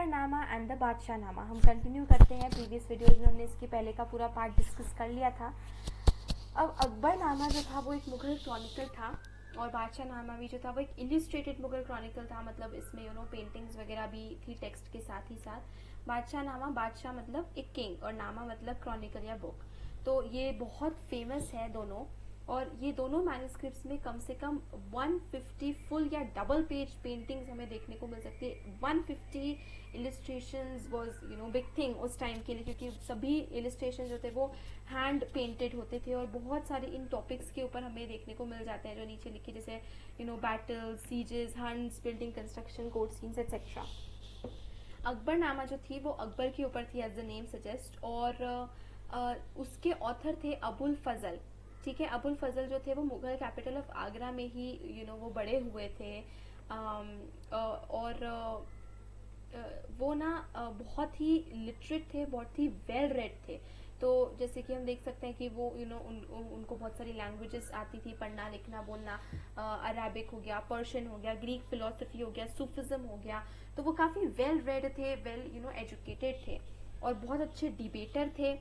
Akbarnama and the बादशाहनामा। हम continue करते हैं। प्रीवियस वीडियोज़ में हमने इसके पहले का पूरा पार्ट डिस्कस कर लिया था। अब अकबरनामा जो था वो एक मुगल क्रॉनिकल था और बादशाहनामा भी जो था वो एक इलिस्ट्रेटेड मुगल क्रॉनिकल था। मतलब इसमें पेंटिंग्स वगैरह भी थी टेक्स्ट के साथ ही साथ। बादशाहनामा, बादशाह मतलब एक किंग और नामा मतलब क्रॉनिकल या बुक। तो ये बहुत फेमस है दोनों, और ये दोनों मैन्युस्क्रिप्ट्स में कम से कम 150 फुल या डबल पेज पेंटिंग्स हमें देखने को मिल सकती है। 150 इलिस्ट्रेशंस वाज बिग थिंग उस टाइम के लिए, क्योंकि सभी इलिस्ट्रेशन जो थे वो हैंड पेंटेड होते थे और बहुत सारे इन टॉपिक्स के ऊपर हमें देखने को मिल जाते हैं जो नीचे लिखे, जैसे battle, sieges, hunts, building construction, court scenes etcetera. Akbarnama जो थी वो अकबर के ऊपर थी एज द नेम सजेस्ट, और उसके ऑथर थे अबुल फजल। ठीक है, अबुल फजल जो थे वो मुगल कैपिटल ऑफ आगरा में ही वो बड़े हुए थे। और वो ना बहुत ही लिटरेट थे, बहुत ही वेल रेड थे। तो जैसे कि हम देख सकते हैं कि वो उनको बहुत सारी लैंग्वेजेस आती थी, पढ़ना लिखना बोलना। अरेबिक हो गया, पर्शियन हो गया, ग्रीक फिलोसफी हो गया, सूफिज्म हो गया। तो वो काफ़ी वेल रेड थे, वेल एजुकेटेड थे और बहुत अच्छे डिबेटर थे।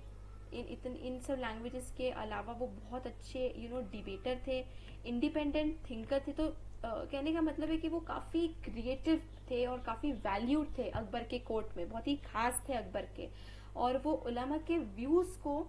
इन सब लैंग्वेजेस के अलावा वो बहुत अच्छे डिबेटर थे, इंडिपेंडेंट थिंकर थे। तो कहने का मतलब है कि वो काफ़ी क्रिएटिव थे और काफ़ी वैल्यूड थे अकबर के कोर्ट में, बहुत ही खास थे अकबर के। और वो उलामा के व्यूज़ को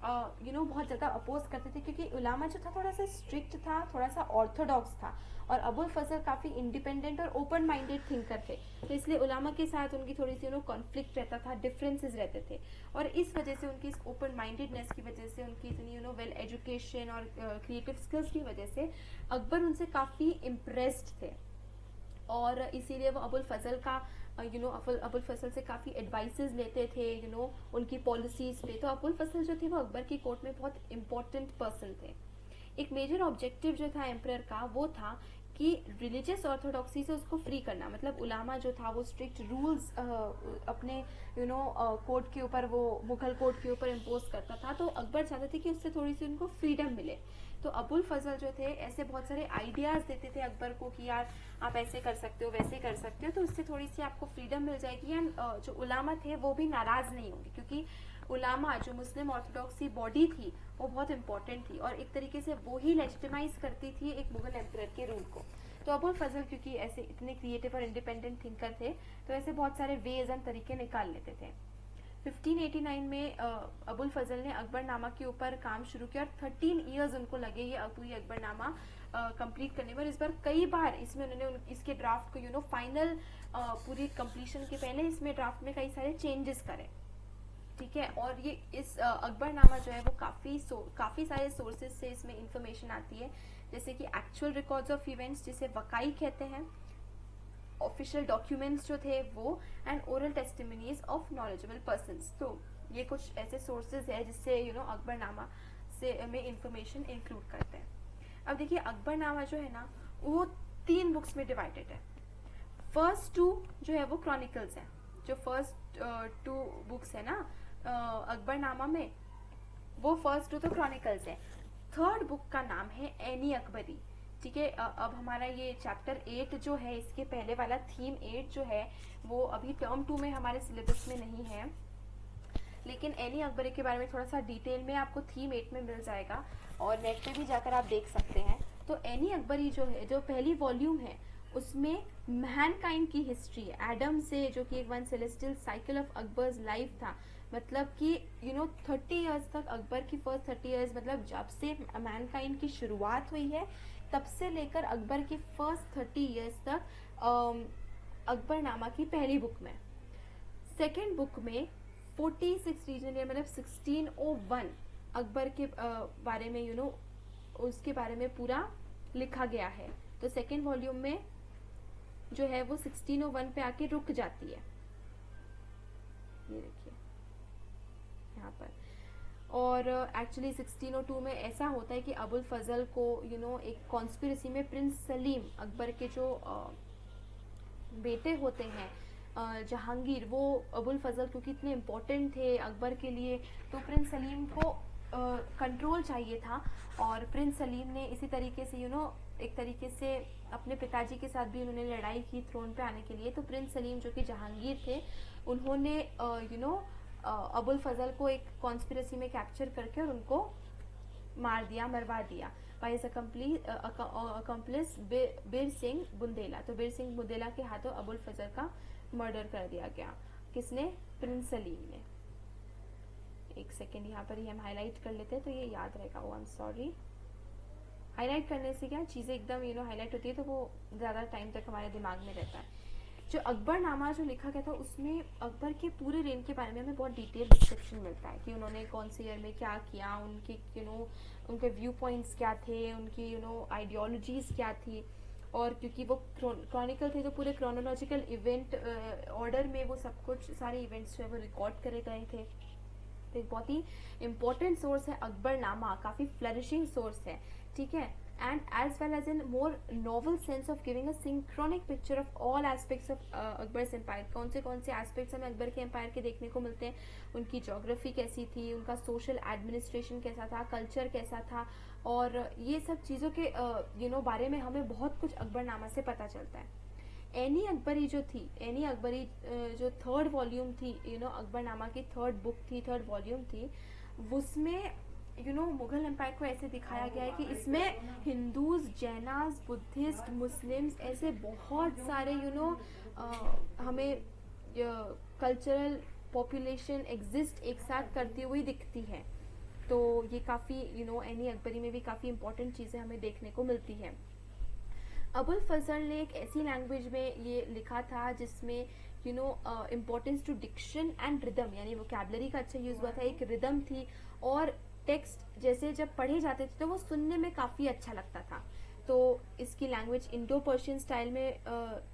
बहुत ज़्यादा अपोज करते थे, क्योंकि उलामा जो था थोड़ा सा स्ट्रिक्ट था, थोड़ा सा ऑर्थोडॉक्स था, और अबुल फजल काफ़ी इंडिपेंडेंट और ओपन माइंडेड थिंकर थे। तो इसलिए उलामा के साथ उनकी थोड़ी सी कॉन्फ्लिक्ट रहता था, डिफरेंसेस रहते थे। और इस वजह से उनकी इस ओपन माइंडेडनेस की वजह से, उनकी इतनी वेल एजुकेशन और क्रिएटिव स्किल्स की वजह से अकबर उनसे काफ़ी इम्प्रेस्ड थे। और इसीलिए वो अबुल फजल का अबुल फजल से काफ़ी एडवाइसेस लेते थे उनकी पॉलिसीज पे। तो अबुल फजल जो थे वो अकबर की कोर्ट में बहुत इंपॉर्टेंट पर्सन थे। एक मेजर ऑब्जेक्टिव जो था एम्परर का वो था कि रिलीजियस ऑर्थोडॉक्सी से उसको फ्री करना। मतलब उलामा जो था वो स्ट्रिक्ट रूल्स अपने कोर्ट के ऊपर, वो मुगल कोर्ट के ऊपर इम्पोज करता था। तो अकबर चाहते थे कि उससे थोड़ी सी उनको फ्रीडम मिले। तो अबुल फजल जो थे ऐसे बहुत सारे आइडियाज़ देते थे अकबर को कि यार आप ऐसे कर सकते हो, वैसे कर सकते हो, तो उससे थोड़ी सी आपको फ्रीडम मिल जाएगी। एंड जो उलामा थे वो भी नाराज़ नहीं होंगे, क्योंकि उलामा जो मुस्लिम ऑर्थोडॉक्सी बॉडी थी वो बहुत इंपॉर्टेंट थी और एक तरीके से वो ही लेजिटिमाइज करती थी एक मुगल एम्परर के रूल को। तो अबुल फजल क्योंकि ऐसे इतने क्रिएटिव और इंडिपेंडेंट थिंकर थे तो ऐसे बहुत सारे वेज एंड तरीके निकाल लेते थे। 1589 में अबुल फजल ने अकबरनामा के ऊपर काम शुरू किया और 13 इयर्स उनको लगे ये पूरी अकबरनामा कंप्लीट करने पर। इस बार कई बार इसमें उन्होंने इसके ड्राफ्ट को फाइनल पूरी कंप्लीशन के पहले इसमें ड्राफ्ट में कई सारे चेंजेस करे। ठीक है, और ये इस अकबरनामा जो है वो काफ़ी सारे सोर्सेज से इसमें इंफॉर्मेशन आती है, जैसे कि एक्चुअल रिकॉर्ड्स ऑफ इवेंट्स जिसे वकाई कहते हैं, ऑफिशियल डॉक्यूमेंट्स जो थे वो, and oral testimonies of knowledgeable persons. तो ये कुछ ऐसे सोर्सेज है जिससे अकबरनामा से में इंफॉर्मेशन इंक्लूड करते हैं। अब देखिए अकबरनामा जो है ना वो 3 बुक्स में डिवाइडेड है। फर्स्ट 2 जो है वो क्रॉनिकल्स हैं। जो फर्स्ट 2 बुक्स है ना अकबरनामा में, वो फर्स्ट 2 तो क्रॉनिकल्स है। थर्ड बुक का नाम है एनी अकबरी। ठीक है, अब हमारा ये चैप्टर 8 जो है, इसके पहले वाला थीम 8 जो है वो अभी टर्म 2 में हमारे सिलेबस में नहीं है, लेकिन एनी अकबरी के बारे में थोड़ा सा डिटेल में आपको थीम 8 में मिल जाएगा और नेट पे भी जाकर आप देख सकते हैं। तो एनी अकबरी जो है, जो पहली वॉल्यूम है, उसमें मैनकाइंड की हिस्ट्री है, एडम से, जो कि एक one celestial cycle of Akbar's life था। मतलब कि 30 इयर्स तक, अकबर की फर्स्ट 30 इयर्स, मतलब जब से मैनकाइंड की शुरुआत हुई है तब से लेकर अकबर की फर्स्ट 30 इयर्स तक अकबरनामा की पहली बुक में। सेकेंड बुक में 46 रीजन, मतलब 1601 अकबर के बारे में उसके बारे में पूरा लिखा गया है। तो सेकेंड वॉल्यूम में जो है वो 1601 पे आके रुक जाती है, ये देखिए यहाँ पर। और एक्चुअली 1602 में ऐसा होता है कि अबुल फजल को एक कॉन्स्पिरेसी में प्रिंस सलीम, अकबर के जो बेटे होते हैं जहांगीर, वो अबुल फजल क्योंकि इतने इम्पोर्टेंट थे अकबर के लिए, तो प्रिंस सलीम को कंट्रोल चाहिए था। और प्रिंस सलीम ने इसी तरीके से एक तरीके से अपने पिताजी के साथ भी उन्होंने लड़ाई की थ्रोन पे आने के लिए। तो प्रिंस सलीम जो कि जहांगीर थे, उन्होंने अबुल फजल को एक कॉन्स्पिरेसी में कैप्चर करके और उनको मार दिया, मरवा दिया by his accomplish Bir Singh Bundela. तो बीर सिंह बुंदेला के हाथों अबुल फजल का मर्डर कर दिया गया। किसने? प्रिंस सलीम ने। एक सेकेंड, यहाँ पर ही हम हाईलाइट कर लेते हैं तो ये याद रहेगा। ओ आई एम सॉरी, हाईलाइट करने से क्या चीज़ें एकदम हाईलाइट होती है तो वो ज़्यादा टाइम तक हमारे दिमाग में रहता है। जो अकबरनामा जो लिखा गया था उसमें अकबर के पूरे रेन के बारे में हमें बहुत डिटेल डिस्क्रिप्शन मिलता है कि उन्होंने कौन से ईयर में क्या किया, उनके उनके व्यू पॉइंट्स क्या थे, उनकी आइडियोलॉजीज क्या थी। और क्योंकि वो क्रॉनिकल थे तो पूरे क्रोनोलॉजिकल इवेंट ऑर्डर में वो सब कुछ, सारे इवेंट्स जो है वो रिकॉर्ड करे गए थे। तो एक बहुत ही इम्पोर्टेंट सोर्स है अकबरनामा, काफ़ी फ्लरिशिंग सोर्स है, ठीक है। And as well as in more novel sense of giving a synchronic picture of all aspects of Akbar's empire। कौन से एस्पेक्ट्स हमें अकबर के एम्पायर के देखने को मिलते हैं, उनकी जोग्राफी कैसी थी, उनका सोशल एडमिनिस्ट्रेशन कैसा था, कल्चर कैसा था, और ये सब चीज़ों के बारे में हमें बहुत कुछ अकबरनामा से पता चलता है। एनी अकबरी जो थर्ड वॉल्यूम थी, अकबरनामा की थर्ड बुक थी, थर्ड वॉल्यूम थी, उसमें मुगल एम्पायर को ऐसे दिखाया गया है कि इसमें हिंदूज, जैनाज, बुद्धिस्ट, मुस्लिम्स, ऐसे बहुत सारे हमें कल्चरल पॉपुलेशन एग्जिस्ट एक साथ करती हुई दिखती है। तो ये काफ़ी एनी अकबरी में भी काफ़ी इंपॉर्टेंट चीज़ें हमें देखने को मिलती है। अबुल फजल ने एक ऐसी लैंग्वेज में ये लिखा था जिसमें importance to diction and rhythm, यानी वोकैबुलरी का अच्छा यूज़ हुआ था, एक रिदम थी, और टेक्स्ट जैसे जब पढ़े जाते थे तो वो सुनने में काफ़ी अच्छा लगता था। तो इसकी लैंग्वेज इंडो पर्शियन स्टाइल में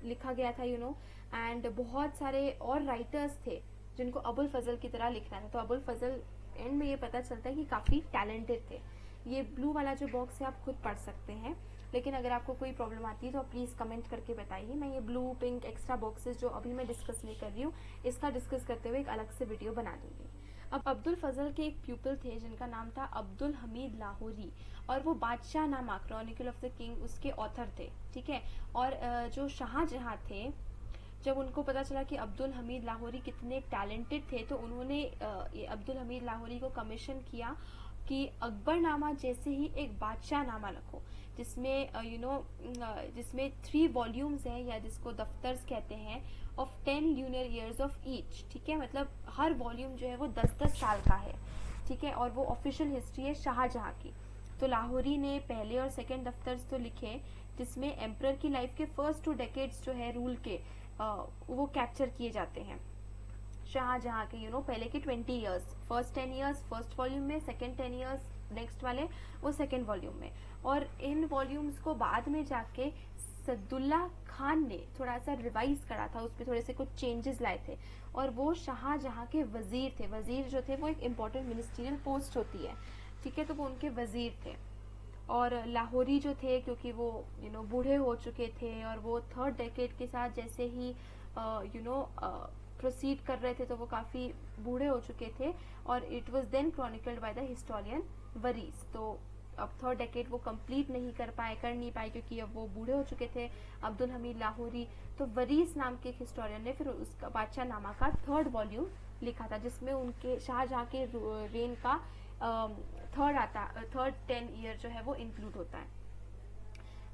लिखा गया था एंड बहुत सारे और राइटर्स थे जिनको अबुल फजल की तरह लिखना था। तो अबुल फजल एंड में ये पता चलता है कि काफ़ी टैलेंटेड थे। ये ब्लू वाला जो बॉक्स है आप खुद पढ़ सकते हैं, लेकिन अगर आपको कोई प्रॉब्लम आती है तो आप प्लीज़ कमेंट करके बताइए। मैं ये ब्लू पिंक एक्स्ट्रा बॉक्सेस जो अभी मैं डिस्कस नहीं कर रही हूँ, इसका डिस्कस करते हुए एक अलग से वीडियो बना दूंगी। अब अब्दुल फजल के एक प्यूपल थे जिनका नाम था अब्दुल हमीद लाहौरी, और वो बादशाह नामा क्रॉनिकल ऑफ द किंग उसके ऑथर थे, ठीक है। और जो शाहजहां थे, जब उनको पता चला कि अब्दुल हमीद लाहौरी कितने टैलेंटेड थे तो उन्होंने अब्दुल हमीद लाहौरी को कमीशन किया कि अकबरनामा जैसे ही एक बादशाह नामा लिखो जिसमें जिसमें 3 वॉल्यूम्स हैं, या जिसको दफ्तर्स कहते हैं, of 10 lunar years of each, ठीक है। मतलब हर वॉल्यूम जो है वो 10-10 साल का है, ठीक है। और वो ऑफिशियल हिस्ट्री है शाहजहां की। तो लाहौरी ने पहले और सेकेंड दफ्तर्स तो लिखे जिसमें एम्परर की लाइफ के फर्स्ट 2 डेकेड्स जो है रूल के वो कैप्चर किए जाते हैं। शाहजहां के पहले के 20 years, first 10 years first volume में, सेकेंड 10 ईयर्स नेक्स्ट वाले वो सेकेंड वॉल्यूम में। और इन वॉल्यूम्स को बाद में जाके सदुल्ला खान ने थोड़ा सा रिवाइज करा था, उस पर थोड़े से कुछ चेंजेस लाए थे, और वो शाहजहां के वजीर थे। वजीर जो थे वो एक इम्पॉर्टेंट मिनिस्ट्रियल पोस्ट होती है, ठीक है। तो वो उनके वजीर थे। और लाहौरी जो थे, क्योंकि वो बूढ़े हो चुके थे और वो थर्ड डेकेड के साथ जैसे ही प्रोसीड कर रहे थे तो वो काफ़ी बूढ़े हो चुके थे, और it was then chronicled by the historian वरीस। तो अब थर्ड डेकेड वो कंप्लीट नहीं कर नहीं पाए क्योंकि अब वो बूढ़े हो चुके थे अब्दुल हमीद लाहौरी। तो वरीस नाम के एक हिस्टोरियन ने फिर उसका बादशाह नामा का थर्ड वॉल्यूम लिखा था जिसमें उनके शाहजहां के रेन का थर्ड 10 ईयर जो है वो इंक्लूड होता है।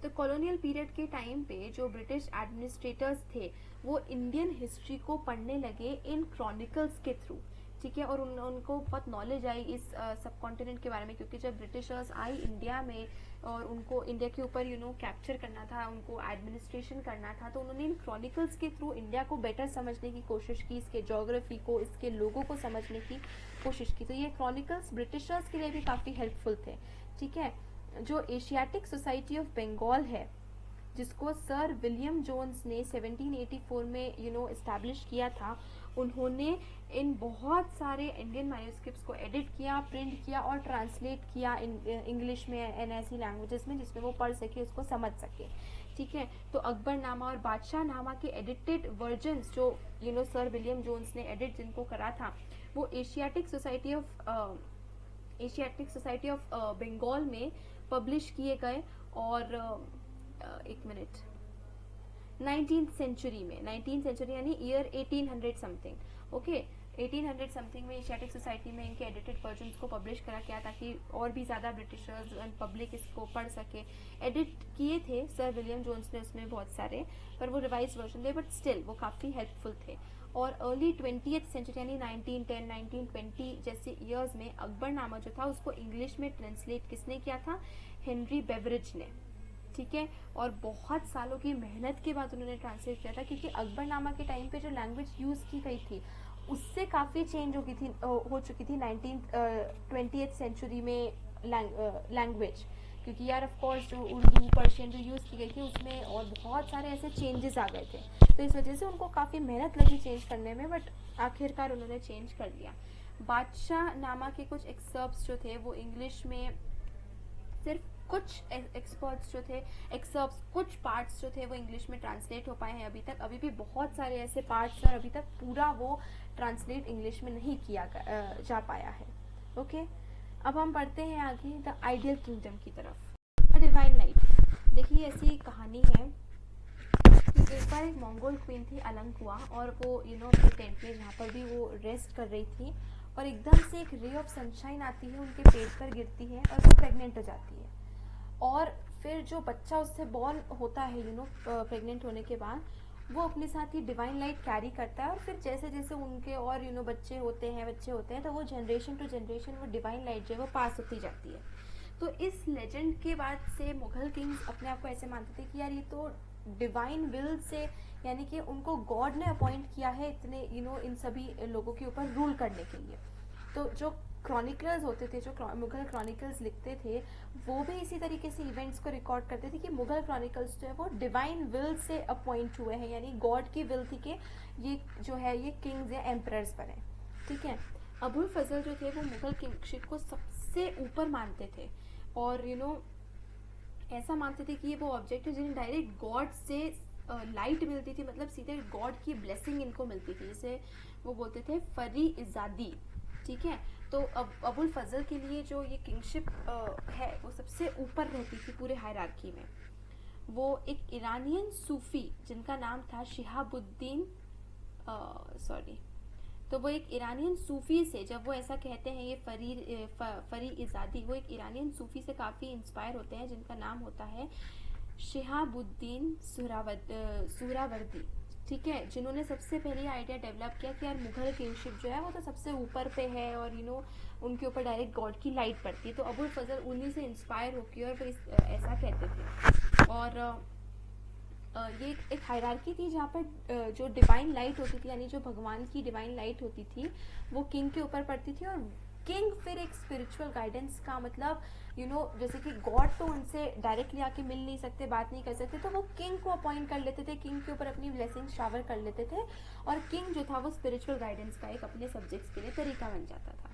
तो कॉलोनियल पीरियड के टाइम पे जो ब्रिटिश एडमिनिस्ट्रेटर्स थे वो इंडियन हिस्ट्री को पढ़ने लगे इन क्रॉनिकल्स के थ्रू, ठीक है। और उनको बहुत नॉलेज आई इस सब कॉन्टिनेंट के बारे में, क्योंकि जब ब्रिटिशर्स आई इंडिया में और उनको इंडिया के ऊपर कैप्चर करना था, उनको एडमिनिस्ट्रेशन करना था, तो उन्होंने इन क्रॉनिकल्स के थ्रू इंडिया को बेटर समझने की कोशिश की, इसके जोग्राफी को, इसके लोगों को समझने की कोशिश की। तो ये क्रॉनिकल्स ब्रिटिशर्स के लिए भी काफ़ी हेल्पफुल थे, ठीक है। जो एशियाटिक सोसाइटी ऑफ बंगाल है जिसको सर विलियम जोन्स ने 1784 में इस्टेब्लिश किया था, उन्होंने इन बहुत सारे इंडियन मैन्युस्क्रिप्ट्स को एडिट किया, प्रिंट किया और ट्रांसलेट किया इंग्लिश में एंड ऐसी लैंग्वेजेस में जिसमें वो पढ़ सके, उसको समझ सके, ठीक है। तो अकबरनामा और बादशाह नामा के एडिटेड वर्जन्स जो सर विलियम जोन्स ने एडिट जिनको करा था, वो एशियाटिक सोसाइटी ऑफ बंगाल में पब्लिश किए गए। और एक मिनट, 19th सेंचुरी में, 19th सेंचुरी यानी ईयर 1800 समथिंग, ओके, 1800 समथिंग में एशियाटिक सोसाइटी में इनके एडिटेड वर्जन्स को पब्लिश करा गया ताकि और भी ज़्यादा ब्रिटिशर्स एंड पब्लिक इसको पढ़ सके। एडिट किए थे सर विलियम जोन्स ने उसमें बहुत सारे, पर वो रिवाइज वर्जन थे, बट स्टिल वो काफ़ी हेल्पफुल थे। और अर्ली 20th सेंचुरी यानी 1910 1920 जैसे ईयर्स में अकबरनामा जो था उसको इंग्लिश में ट्रांसलेट किसने किया था? हेनरी बेवरेज ने, ठीक है। और बहुत सालों की मेहनत के बाद उन्होंने ट्रांसलेट किया था, क्योंकि अकबरनामा के टाइम पे जो लैंग्वेज यूज़ की गई थी उससे काफ़ी चेंज हो चुकी थी 20th सेंचुरी में लैंग्वेज, क्योंकि यार ऑफ कोर्स जो उर्दू पर्शियन जो यूज़ की गई थी उसमें और बहुत सारे ऐसे चेंजेस आ गए थे, तो इस वजह से उनको काफ़ी मेहनत लगी चेंज करने में, बट आखिरकार उन्होंने चेंज कर लिया। बादशाह नामा के कुछ एक्सर्प्स जो थे वो इंग्लिश में सिर्फ कुछ एक्सपर्ट्स जो थे एक्सर्प्स कुछ पार्ट्स जो थे वो इंग्लिश में ट्रांसलेट हो पाए हैं अभी तक। अभी भी बहुत सारे ऐसे पार्ट्स और अभी तक पूरा वो ट्रांसलेट इंग्लिश में नहीं किया जा पाया है, ओके। अब हम पढ़ते हैं आगे द आइडियल किंगडम की तरफ। अ डिवाइन लाइट, देखिए ऐसी कहानी है कि एक बार एक मंगोल क्वीन थी अलंकुआ, और वो अपने टेंट में जहाँ पर भी वो रेस्ट कर रही थी, और एकदम से एक रे ऑफ सनशाइन आती है, उनके पेट पर गिरती है और वो प्रेग्नेंट हो जाती है। और फिर जो बच्चा उससे बॉर्न होता है प्रेग्नेंट होने के बाद, वो अपने साथ ही डिवाइन लाइट कैरी करता है, और फिर जैसे जैसे उनके और बच्चे होते हैं तो वो जनरेशन टू जनरेशन वो डिवाइन लाइट जो है वो पास होती जाती है। तो इस लेजेंड के बाद से मुगल किंग्स अपने आप को ऐसे मानते थे कि यार ये तो डिवाइन विल से, यानी कि उनको गॉड ने अपॉइंट किया है इतने इन सभी लोगों के ऊपर रूल करने के लिए। तो जो क्रॉनिकलर्स होते थे, जो मुगल क्रॉनिकल्स लिखते थे, वो भी इसी तरीके से इवेंट्स को रिकॉर्ड करते थे कि मुगल क्रॉनिकल्स जो है वो डिवाइन विल से अपॉइंट हुए हैं, यानी गॉड की विल थी कि ये जो है ये किंग्स या एम्परर्स बने, ठीक है। अबुल फजल जो थे वो मुगल किंगशिप को सबसे ऊपर मानते थे, और ऐसा मानते थे कि ये वो ऑब्जेक्ट है जिन्हें डायरेक्ट गॉड से लाइट मिलती थी, मतलब सीधे गॉड की ब्लेसिंग इनको मिलती थी, जिसे वो बोलते थे फरी इजादी, ठीक है। तो अब अबुल फजल के लिए जो ये किंगशिप है वो सबसे ऊपर रहती थी पूरे हायरार्की में। वो एक ईरानियन सूफी जिनका नाम था शिहाबुद्दीन, तो वो एक ईरानियन सूफी से, जब वो ऐसा कहते हैं ये फरी इजादी, वो एक ईरानियन सूफी से काफ़ी इंस्पायर होते हैं जिनका नाम होता है शिहाबुद्दीन सुहरावर्दी, ठीक है, जिन्होंने सबसे पहले आइडिया डेवलप किया कि यार मुगल किंगशिप जो है वो तो सबसे ऊपर पे है और उनके ऊपर डायरेक्ट गॉड की लाइट पड़ती है। तो अबुल फजल उन्हीं से इंस्पायर होकर और वो ऐसा कहते थे। और ये एक हायरार्की थी जहाँ पर जो डिवाइन लाइट होती थी, यानी जो भगवान की डिवाइन लाइट होती थी वो किंग के ऊपर पड़ती थी, और किंग फिर एक स्पिरिचुअल गाइडेंस का मतलब जैसे कि गॉड तो उनसे डायरेक्टली आके मिल नहीं सकते, बात नहीं कर सकते, तो वो किंग को अपॉइंट कर लेते थे, किंग के ऊपर अपनी ब्लेसिंग शावर कर लेते थे, और किंग जो था वो स्पिरिचुअल गाइडेंस का एक अपने सब्जेक्ट्स के लिए तरीका बन जाता था।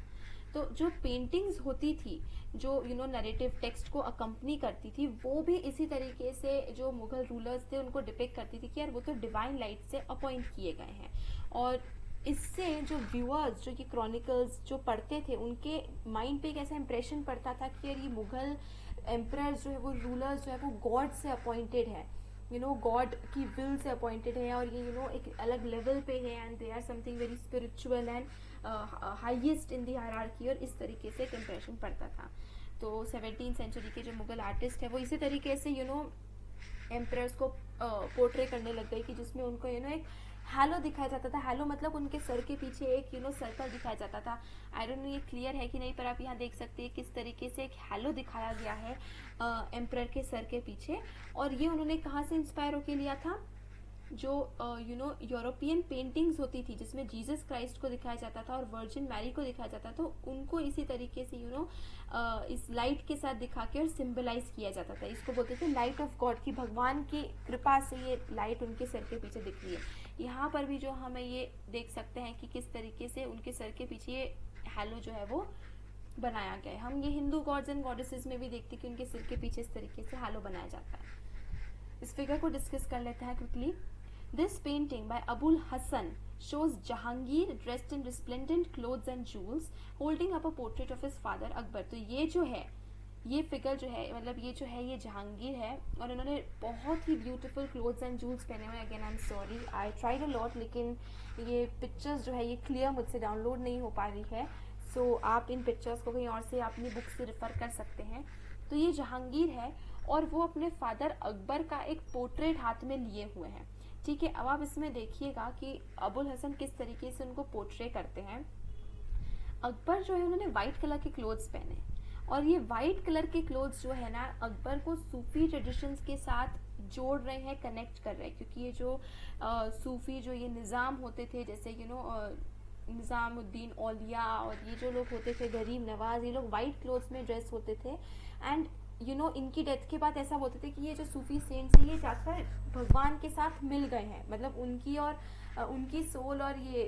तो जो पेंटिंग्स होती थी, जो नरेटिव टेक्स्ट को अकम्पनी करती थी, वो भी इसी तरीके से जो मुगल रूलर्स थे उनको डिपिक्ट करती थी कि यार वो तो डिवाइन लाइट से अपॉइंट किए गए हैं। और इससे जो व्यूअर्स, जो ये क्रॉनिकल्स जो पढ़ते थे, उनके माइंड पे एक ऐसा इंप्रेशन पड़ता था कि यार ये मुगल एम्परर्स जो है वो रूलर्स जो है वो गॉड से अपॉइंटेड है, गॉड की विल से अपॉइंटेड है, और ये एक अलग लेवल पे है, and they are something very spiritual and highest in the hierarchy, और इस तरीके से एक इम्प्रेशन पड़ता था। तो 17th सेंचुरी के जो मुगल आर्टिस्ट है वो इसी तरीके से एम्परर्स को पोर्ट्रे करने लग गए कि जिसमें उनको एक हैलो दिखाया जाता था। हैलो मतलब उनके सर के पीछे एक सर्कल दिखाया जाता था। आई डोंट नो ये क्लियर है कि नहीं, पर आप यहाँ देख सकते हैं किस तरीके से एक हैलो दिखाया गया है एम्परर के सर के पीछे। और ये उन्होंने कहाँ से इंस्पायर होके लिया था? जो यूरोपियन पेंटिंग्स होती थी जिसमें जीसस क्राइस्ट को दिखाया जाता था और वर्जिन मैरी को दिखाया जाता था, तो उनको इसी तरीके से इस लाइट के साथ दिखा के और सिंबलाइज किया जाता था। इसको बोलते थे लाइट ऑफ गॉड, की भगवान की कृपा से ये लाइट उनके सर के पीछे दिख रही है। यहाँ पर भी जो हमें ये देख सकते हैं कि किस तरीके से उनके सर के पीछे ये हैलो जो है वो बनाया गया है। हम ये हिंदू गॉड्स एंड गॉडेसेस में भी देखते हैं कि उनके सिर के पीछे इस तरीके से हैलो बनाया जाता है। इस फिगर को डिस्कस कर लेते हैं quickly. This painting by Abul Hassan shows Jahangir dressed in resplendent clothes and jewels holding up a portrait of his father Akbar. तो ये जो है ये फिगर जो है, मतलब ये जो है ये जहांगीर है, और इन्होंने बहुत ही ब्यूटीफुल क्लोथ्स एंड जूल्स पहने हुए हैं। Again I am sorry, I tried a lot, लेकिन ये पिक्चर्स जो है ये क्लियर मुझसे डाउनलोड नहीं हो पा रही है। सो आप इन पिक्चर्स को कहीं और से अपनी बुक से रेफर कर सकते हैं। तो ये जहांगीर है, और वो अपने फादर अकबर का एक पोर्ट्रेट हाथ में लिए हुए हैं। ठीक है, अब आप इसमें देखिएगा कि अबुल हसन किस तरीके से उनको पोर्ट्रे करते हैं। अकबर जो है उन्होंने व्हाइट कलर के क्लोथ्स पहने, और ये व्हाइट कलर के क्लोथ्स जो है ना अकबर को सूफी ट्रेडिशंस के साथ जोड़ रहे हैं, कनेक्ट कर रहे हैं, क्योंकि ये जो सूफी जो ये निज़ाम होते थे, जैसे निज़ामुद्दीन औलिया और ये जो लोग होते थे गरीब नवाज, ये लोग वाइट क्लोथ्स में ड्रेस होते थे। एंड इनकी डेथ के बाद ऐसा बोलते थे कि ये जो सूफी सेंट्स हैं ये जाकर भगवान के साथ मिल गए हैं, मतलब उनकी और उनकी सोल और ये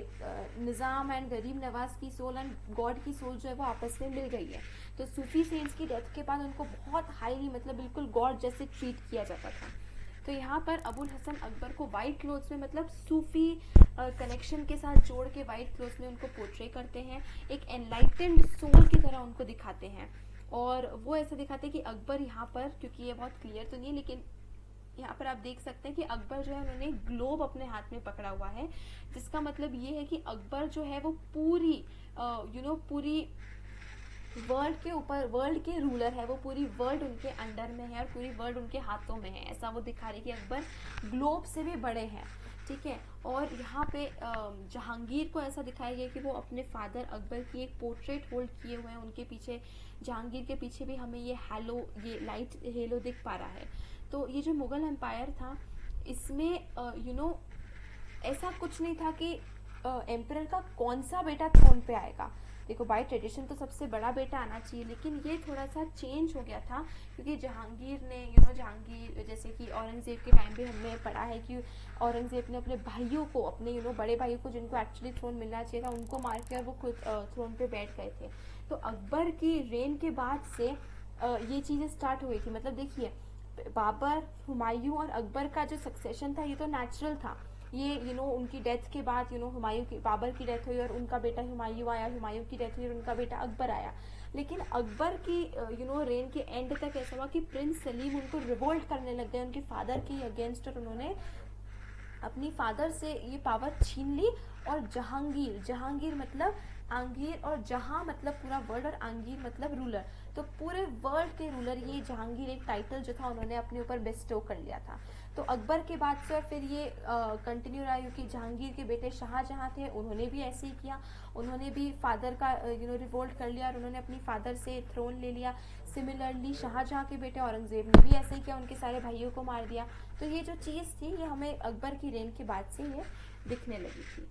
निज़ाम एंड गरीब नवाज की सोल एंड गॉड की सोल जो है वो आपस में मिल गई है। तो सूफी सेंट्स की डेथ के बाद उनको बहुत हाईली, मतलब बिल्कुल गॉड जैसे ट्रीट किया जाता था। तो यहाँ पर अबुल हसन अकबर को वाइट क्लोथ्स में, मतलब सूफी कनेक्शन के साथ जोड़ के वाइट क्लोथ्स में उनको पोर्ट्रे करते हैं, एक एनलाइटेंड सोल की तरह उनको दिखाते हैं। और वो ऐसा दिखाते हैं कि अकबर यहाँ पर, क्योंकि ये बहुत क्लियर तो नहीं है, लेकिन यहाँ पर आप देख सकते हैं कि अकबर जो है उन्होंने ग्लोब अपने हाथ में पकड़ा हुआ है, जिसका मतलब ये है कि अकबर जो है वो पूरी पूरी वर्ल्ड के ऊपर, वर्ल्ड के रूलर है, वो पूरी वर्ल्ड उनके अंडर में है और पूरी वर्ल्ड उनके हाथों में है। ऐसा वो दिखा रही है कि अकबर ग्लोब से भी बड़े हैं। ठीक है, और यहाँ पे जहांगीर को ऐसा दिखाया गया कि वो अपने फादर अकबर की एक पोर्ट्रेट होल्ड किए हुए हैं। उनके पीछे, जहांगीर के पीछे भी हमें ये लाइट हेलो दिख पा रहा है। तो ये जो मुगल एम्पायर था, इसमें ऐसा कुछ नहीं था कि एम्परर का कौन सा बेटा थ्रोन पे आएगा। देखो बाय ट्रेडिशन तो सबसे बड़ा बेटा आना चाहिए, लेकिन ये थोड़ा सा चेंज हो गया था, क्योंकि जहांगीर ने जहांगीर, जैसे कि औरंगजेब के टाइम पे हमने पढ़ा है कि औरंगजेब ने अपने भाइयों को, अपने बड़े भाइयों को जिनको एक्चुअली थ्रोन मिलना चाहिए था, उनको मार के और वो खुद थ्रोन पे बैठ गए थे। तो अकबर की रेन के बाद से ये चीज़ें स्टार्ट हुई थी। मतलब देखिए, बाबर, हुमायूं और अकबर का जो सक्सेशन था ये तो नेचुरल था। ये उनकी डेथ के बाद हुमायूं की, बाबर की डेथ हुई और उनका बेटा हुमायूं आया, हुमायूं की डेथ हुई और उनका बेटा अकबर आया। लेकिन अकबर की रेन के एंड तक ऐसा हुआ कि प्रिंस सलीम उनको रिवोल्ट करने लग गए उनके फादर के अगेंस्ट, और उन्होंने अपनी फादर से ये पावर छीन ली। और जहांगीर मतलब आंगीर, और जहां मतलब पूरा वर्ल्ड, और आंगीर मतलब रूलर, तो पूरे वर्ल्ड के रूलर, ये जहांगीर एक टाइटल जो था उन्होंने अपने ऊपर बेस्टो कर लिया था। तो अकबर के बाद से और फिर ये कंटिन्यू रहा, क्योंकि जहांगीर के बेटे शाहजहां थे, उन्होंने भी ऐसे ही किया। उन्होंने भी फादर का रिवोल्ट कर लिया और उन्होंने अपनी फादर से थ्रोन ले लिया। सिमिलरली शाहजहां के बेटे औरंगजेब ने भी ऐसे ही किया, उनके सारे भाइयों को मार दिया। तो ये जो चीज़ थी ये हमें अकबर की रेन के बाद से ये दिखने लगी थी।